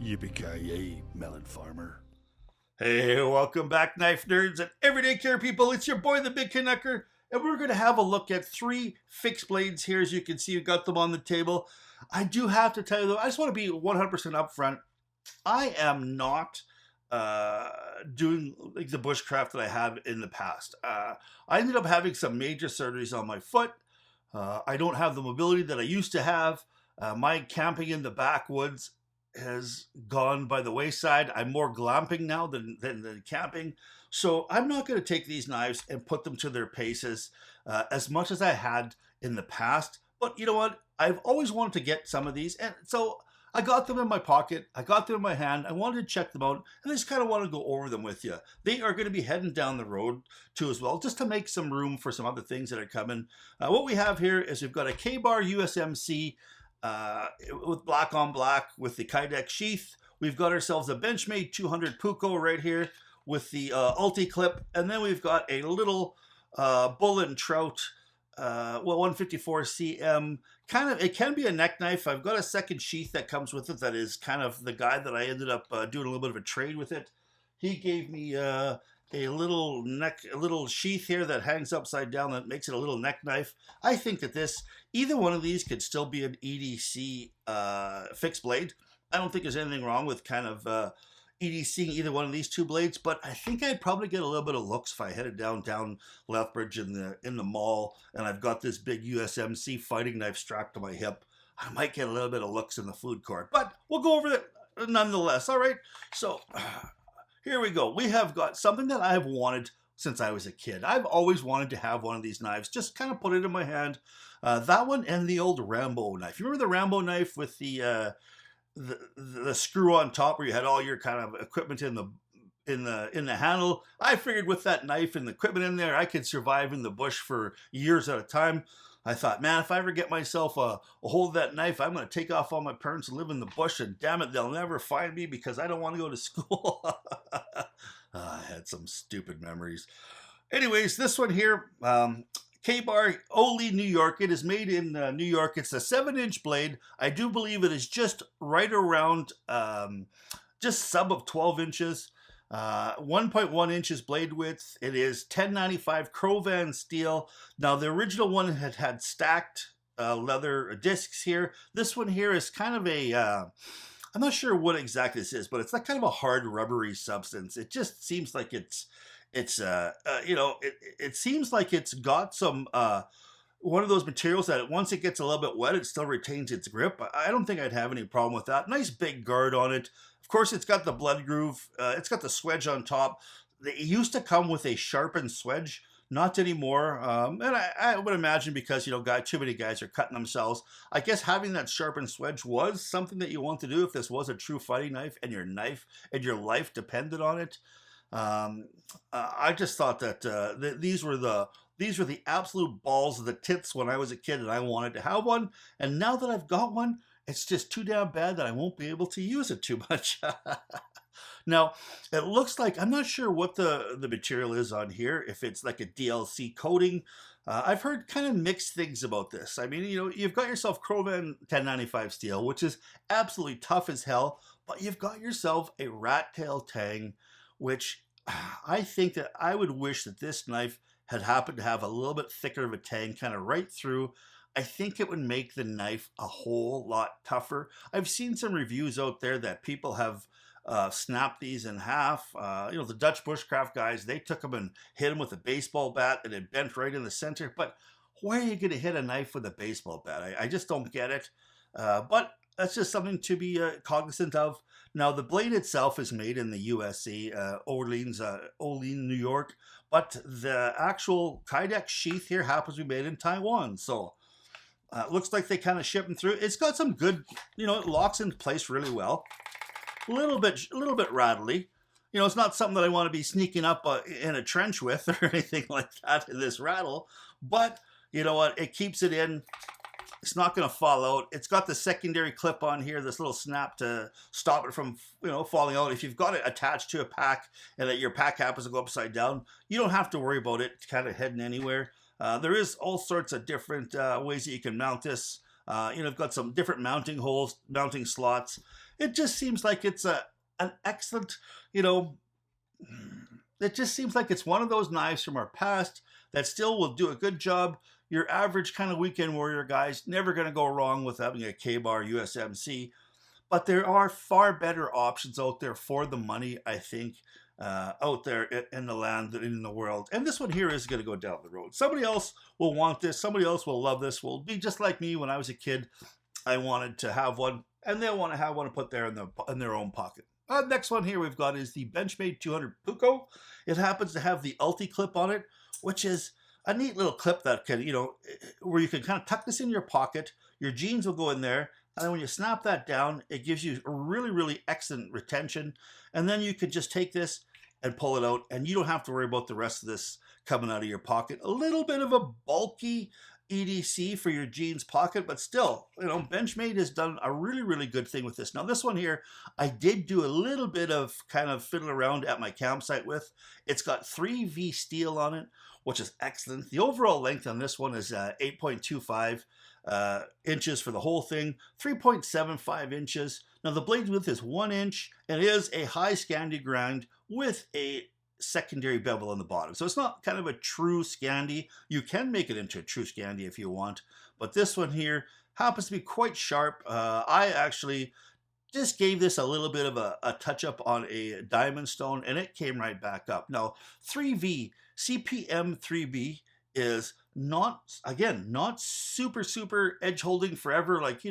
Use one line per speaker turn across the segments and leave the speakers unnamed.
Yippee-ki-yay, melon farmer.
Hey, welcome back, knife nerds and everyday care people. It's your boy, the Big Canucker, and we're going to have a look at 3 fixed blades here. As you can see, you got them on the table. I do have to tell you, though, I just want to be 100% upfront. I am not doing like the bushcraft that I have in the past. I ended up having some major surgeries on my foot. I don't have the mobility that I used to have. My camping in the backwoods has gone by the wayside. I'm more glamping now than camping. So I'm not going to take these knives and put them to their paces as much as I had in the past. But you know what? I've always wanted to get some of these. And so I got them in my pocket. I got them in my hand. I wanted to check them out. And I just kind of want to go over them with you. They are going to be heading down the road too as well, just to make some room for some other things that are coming. What we have here is we've got a K-Bar USMC with black on black with the Kydex sheath. We've got ourselves a Benchmade 200 Puko right here with the Ulti clip, and then we've got a little Bull and Trout 154 cm. It can be a neck knife. I've got a second sheath that comes with it that is kind of the guy that I ended up doing a little bit of a trade with it. He gave me a little sheath here that hangs upside down that makes it a little neck knife. I think that either one of these could still be an EDC fixed blade. I don't think there's anything wrong with kind of EDCing either one of these 2 blades, but I think I'd probably get a little bit of looks if I headed down Lethbridge in the mall and I've got this big USMC fighting knife strapped to my hip. I might get a little bit of looks in the food court, but we'll go over it nonetheless. All right, so here we go. We have got something that I've wanted since I was a kid. I've always wanted to have one of these knives, just kind of put it in my hand. That one and the old Rambo knife. You remember the Rambo knife with the screw on top where you had all your kind of equipment in the handle? I figured with that knife and the equipment in there, I could survive in the bush for years at a time. I thought, man, if I ever get myself a hold of that knife, I'm going to take off all my parents and live in the bush, and damn it, they'll never find me because I don't want to go to school. I had some stupid memories. Anyways, this one here, K-Bar, Ole, New York. It is made in New York. It's a 7-inch blade. I do believe it is just right around, just sub of 12 inches. 1.1 inches blade width. It is 1095 Crovan steel. Now the original one had stacked leather discs here. This one here is kind of a I'm not sure what exactly this is, but it's like kind of a hard rubbery substance. It just seems like it seems like it's got some one of those materials that once it gets a little bit wet, it still retains its grip. I don't think I'd have any problem with that. Nice big guard on it. Of course, it's got the blood groove. It's got the swedge on top. It used to come with a sharpened swedge. Not anymore. And I would imagine because, too many guys are cutting themselves. I guess having that sharpened swedge was something that you want to do if this was a true fighting knife and your life depended on it. I just thought that these were the absolute balls of the tits when I was a kid and I wanted to have one. And now that I've got one, it's just too damn bad that I won't be able to use it too much. Now, it looks like, I'm not sure what the material is on here, if it's like a DLC coating. I've heard kind of mixed things about this. I mean, you've got yourself Crovan 1095 steel, which is absolutely tough as hell, but you've got yourself a rat tail tang, which I think that I would wish that this knife had happened to have a little bit thicker of a tang kind of right through. I think it would make the knife a whole lot tougher. I've seen some reviews out there that people have snapped these in half. The Dutch bushcraft guys, they took them and hit them with a baseball bat and it bent right in the center. But why are you going to hit a knife with a baseball bat? I just don't get it. But that's just something to be cognizant of. Now, the blade itself is made in the USC, Orleans, New York. But the actual Kydex sheath here happens to be made in Taiwan. So it looks like they kind of ship them through. It's got some good, it locks in place really well. A little bit rattly. It's not something that I want to be sneaking up in a trench with or anything like that in this rattle. But you know what? It keeps it in. It's not going to fall out. It's got the secondary clip on here, this little snap to stop it from, falling out. If you've got it attached to a pack and that your pack happens to go upside down, you don't have to worry about it kind of heading anywhere. There is all sorts of different ways that you can mount this. You've got some different mounting holes, mounting slots. It just seems like it's an excellent, you know, it just seems like it's one of those knives from our past that still will do a good job. Your average kind of weekend warrior guy's never going to go wrong with having a K-bar USMC. But there are far better options out there for the money, I think, out there in the land and in the world. And this one here is going to go down the road. Somebody else will want this. Somebody else will love this. Will be just like me when I was a kid. I wanted to have one, and they'll want to have one to put there in their own pocket. Next one here we've got is the Benchmade 200 Puko. It happens to have the Ulti clip on it, which is a neat little clip that can, where you can kind of tuck this in your pocket. Your jeans will go in there. And then when you snap that down, it gives you a really, really excellent retention. And then you can just take this and pull it out, and you don't have to worry about the rest of this coming out of your pocket. A little bit of a bulky EDC for your jeans pocket, but still, Benchmade has done a really, really good thing with this. Now, this one here, I did do a little bit of kind of fiddling around at my campsite with. It's got 3V steel on it, which is excellent. The overall length on this one is 8.25 inches for the whole thing, 3.75 inches. Now, the blade width is 1 inch, and it is a high Scandi grind with a secondary bevel on the bottom. So it's not kind of a true Scandi. You can make it into a true Scandi if you want, but this one here happens to be quite sharp. I actually just gave this a little bit of a touch up on a diamond stone, and it came right back up. Now, 3V, CPM 3B is not super edge holding forever, like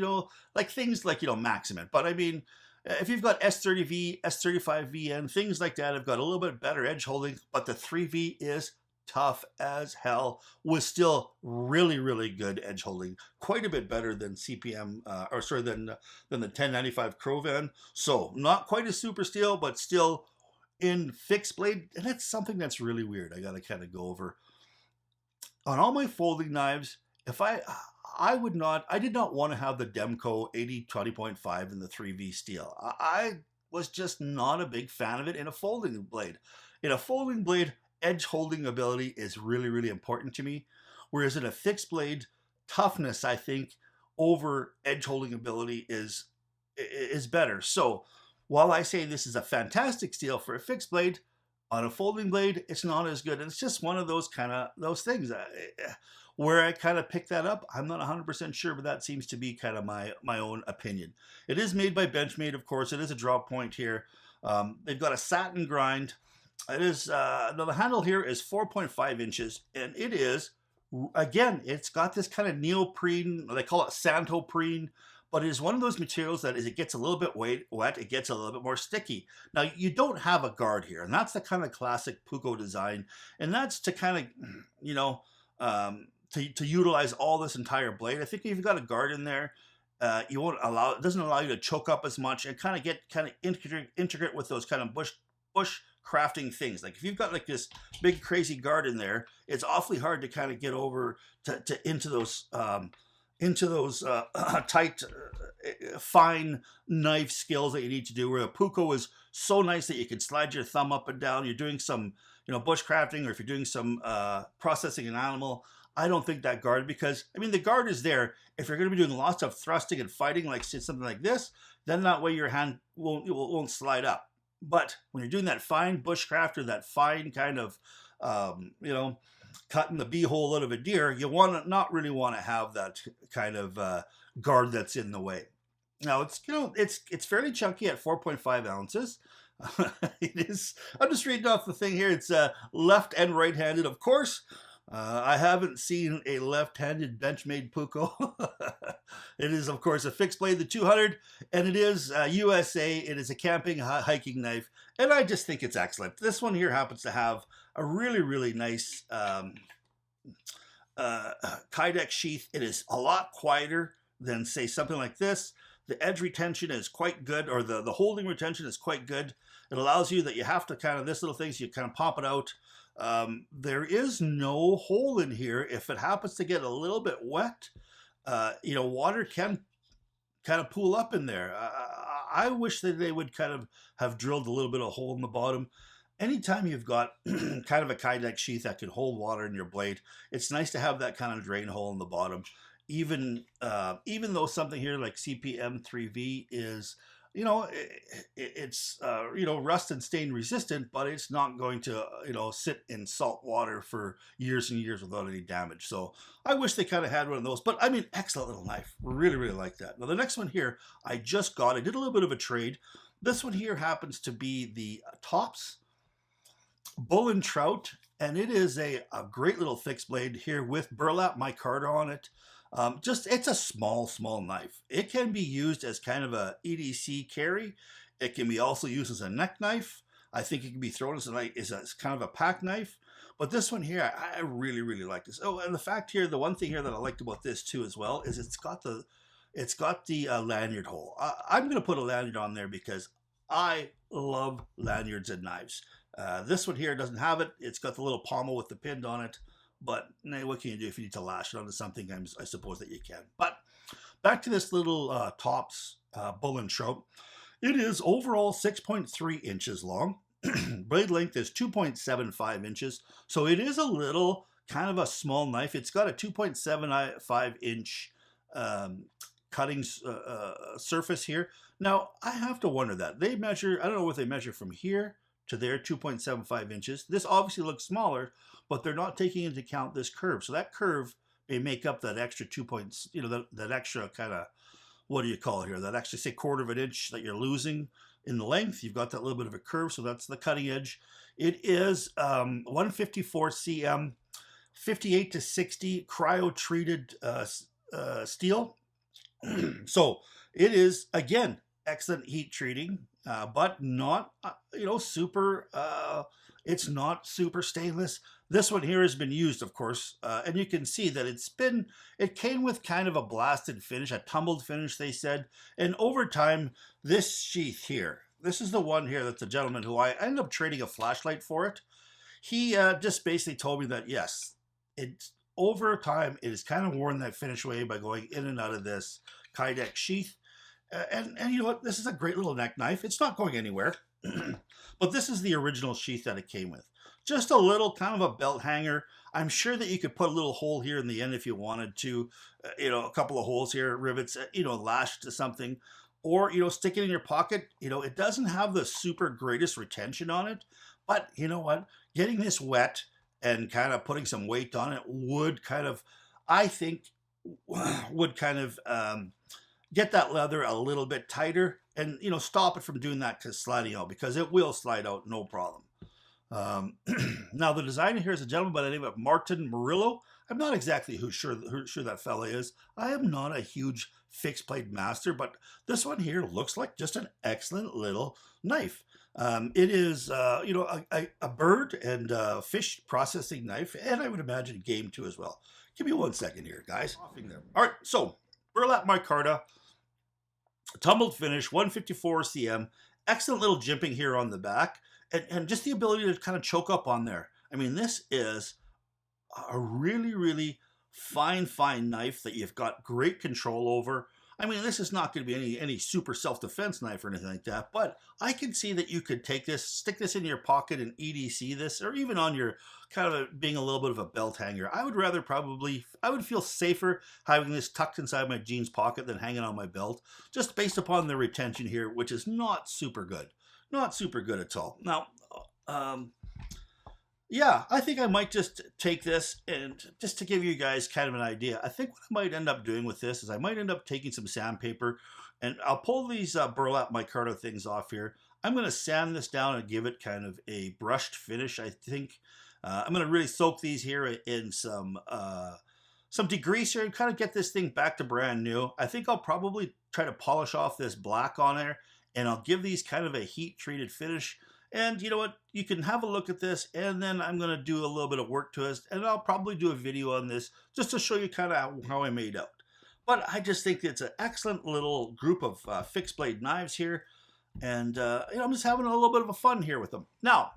things like Maximum. But I mean, if you've got S30V, S35VN, things like that, have got a little bit better edge holding, but the 3V is tough as hell with still really, really good edge holding, quite a bit better than than the 1095 Crovan. So not quite a super steel, but still in fixed blade, and that's something that's really weird. I gotta kind of go over. On all my folding knives, I did not want to have the Demco 80-20.5 in the 3V steel. I was just not a big fan of it in a folding blade. In a folding blade, edge holding ability is really, really important to me. Whereas in a fixed blade, toughness, I think, over edge holding ability is better. So while I say this is a fantastic steel for a fixed blade, on a folding blade, it's not as good. And it's just one of those things. Where I kind of picked that up, I'm not 100% sure, but that seems to be kind of my own opinion. It is made by Benchmade, of course. It is a drop point here. They've got a satin grind. It is now the handle here is 4.5 inches, and it is, again, it's got this kind of neoprene. They call it santoprene. But it is one of those materials that as it gets a little bit wet, it gets a little bit more sticky. Now, you don't have a guard here, and that's the kind of classic Puko design. And that's to kind of, to utilize all this entire blade. I think if you've got a guard in there, it doesn't allow you to choke up as much and kind of integrate with those kind of bush crafting things. Like if you've got like this big crazy guard in there, it's awfully hard to kind of get over into those tight, fine knife skills that you need to do. Where a Puko is so nice that you can slide your thumb up and down. You're doing some, bushcrafting, or if you're doing some processing an animal. I don't think that guard, because I mean the guard is there if you're going to be doing lots of thrusting and fighting, like something like this. Then that way your hand won't slide up. But when you're doing that fine bushcraft, or that fine kind of, cutting the beehole out of a deer, you not really want to have that kind of guard that's in the way. Now it's fairly chunky at 4.5 ounces. It is. I'm just reading off the thing here. It's left and right-handed, of course. I haven't seen a left-handed Benchmade Puko. It is, of course, a fixed blade, the 200, and it is USA. It is a camping, hiking knife, and I just think it's excellent. This one here happens to have a really, really nice Kydex sheath. It is a lot quieter than, say, something like this. The edge retention is quite good, or the holding retention is quite good. It allows you that you have to kind of, this little thing, so you kind of pop it out. There is no hole in here. If it happens to get a little bit wet, water can kind of pool up in there. I wish that they would kind of have drilled a little bit of hole in the bottom. Anytime you've got kind of a Kydex sheath that can hold water in your blade, it's nice to have that kind of drain hole in the bottom. even though something here like CPM 3V is, it's rust and stain resistant, but it's not going to sit in salt water for years and years without any damage. So I wish they kind of had one of those, but I mean, excellent little knife. Really, really like that. Now the next one here, I just got. I did a little bit of a trade. This one here happens to be the Tops Bull and Trout, and it is a great little fixed blade here with burlap micarta on it. It's a small knife. It can be used as kind of a EDC carry. It can be also used as a neck knife. I think it can be thrown as kind of a pack knife. But this one here, I really, really like this. Oh, and the fact here, the one thing here that I liked about this too as well is it's got the lanyard hole. I'm going to put a lanyard on there because I love lanyards and knives. This one here doesn't have it. It's got the little pommel with the pin on it. But what can you do if you need to lash it onto something? I suppose that you can. But back to this little Tops Bull and Trout. It is overall 6.3 inches long. Blade length is 2.75 inches. So it is a little kind of a small knife. It's got a 2.75 inch cutting surface here. Now, I have to wonder that. They measure, I don't know what they measure from here to there, 2.75 inches. This obviously looks smaller, but they're not taking into account this curve. So that curve may make up that extra 2 points, that extra kind of, what do you call it here? That extra, say, quarter of an inch that you're losing in the length. You've got that little bit of a curve, so that's the cutting edge. It is 154 cm, 58 to 60 cryo-treated steel. So it is, again, excellent heat treating, but not, super, it's not super stainless. This one here has been used, of course, and you can see that it came with kind of a blasted finish, a tumbled finish, they said. And over time, this sheath here, this is the one here that's a gentleman who I ended up trading a flashlight for it. He just basically told me that, yes, over time, it has kind of worn that finish away by going in and out of this Kydex sheath. And you know what? This is a great little neck knife. It's not going anywhere. But this is the original sheath that it came with. Just a little kind of a belt hanger. I'm sure that you could put a little hole here in the end if you wanted to. A couple of holes here, rivets, lashed to something. Or, stick it in your pocket. It doesn't have the super greatest retention on it. But you know what? Getting this wet and kind of putting some weight on it would kind of, I think, get that leather a little bit tighter and, stop it from doing that sliding out, because it will slide out, no problem. Now, the designer here is a gentleman by the name of Martin Murillo. I'm not exactly who sure that fella is. I am not a huge fixed blade master, but this one here looks like just an excellent little knife. It is, a bird and fish processing knife, and I would imagine game too as well. Give me 1 second here, guys. All right, so burlap micarta, tumbled finish, 154 cm, excellent little jimping here on the back, and just the ability to kind of choke up on there. I mean, this is a really, really fine knife that you've got great control over. I mean, this is not going to be any super self-defense knife or anything like that, but I can see that you could take this, stick this in your pocket and EDC this, or even on your kind of being a little bit of a belt hanger. I would feel safer having this tucked inside my jeans pocket than hanging on my belt, just based upon the retention here, which is not super good. Not super good at all. Now, yeah, I think I might just take this, and just to give you guys kind of an idea, I think what I might end up doing with this is I might end up taking some sandpaper, and I'll pull these burlap micarta things off here. I'm going to sand this down and give it kind of a brushed finish, I think. I'm going to really soak these here in some degreaser and kind of get this thing back to brand new. I think I'll probably try to polish off this black on there, and I'll give these kind of a heat-treated finish. And you know what? You can have a look at this, and then I'm going to do a little bit of work to it, and I'll probably do a video on this just to show you kind of how I made out. But I just think it's an excellent little group of fixed blade knives here, and I'm just having a little bit of a fun here with them. Now,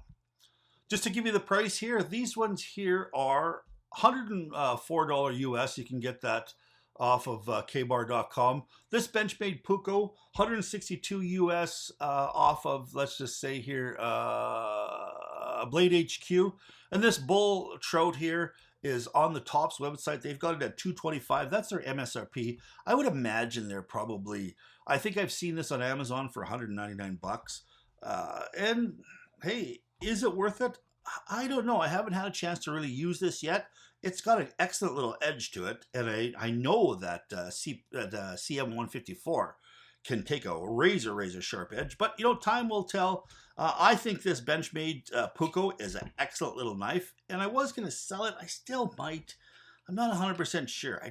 just to give you the price here, these ones here are $104 US. You can get that off of kbar.com. This Benchmade Puko, $162 US off of, let's just say here, Blade HQ. And this Bull Trout here is on the Topps website. They've got it at $225. That's their MSRP. I would imagine they're probably, I think I've seen this on Amazon for $199. And hey, is it worth it? I don't know. I haven't had a chance to really use this yet. It's got an excellent little edge to it, and I know that CM154 can take a razor sharp edge, but time will tell. I think this Benchmade Puko is an excellent little knife, and I was going to sell it. I still might. I'm not 100% sure.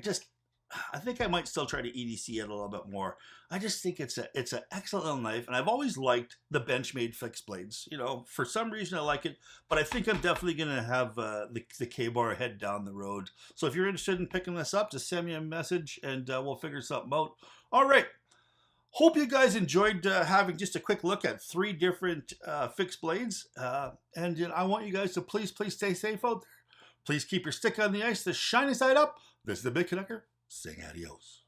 I think I might still try to EDC it a little bit more. I just think it's an excellent little knife, and I've always liked the Benchmade fixed blades. For some reason I like it, but I think I'm definitely going to have the K-bar head down the road. So if you're interested in picking this up, just send me a message, and we'll figure something out. All right. Hope you guys enjoyed having just a quick look at 3 different fixed blades. And I want you guys to please stay safe out there. Please keep your stick on the ice, the shiny side up. This is the Big Canucker saying adios.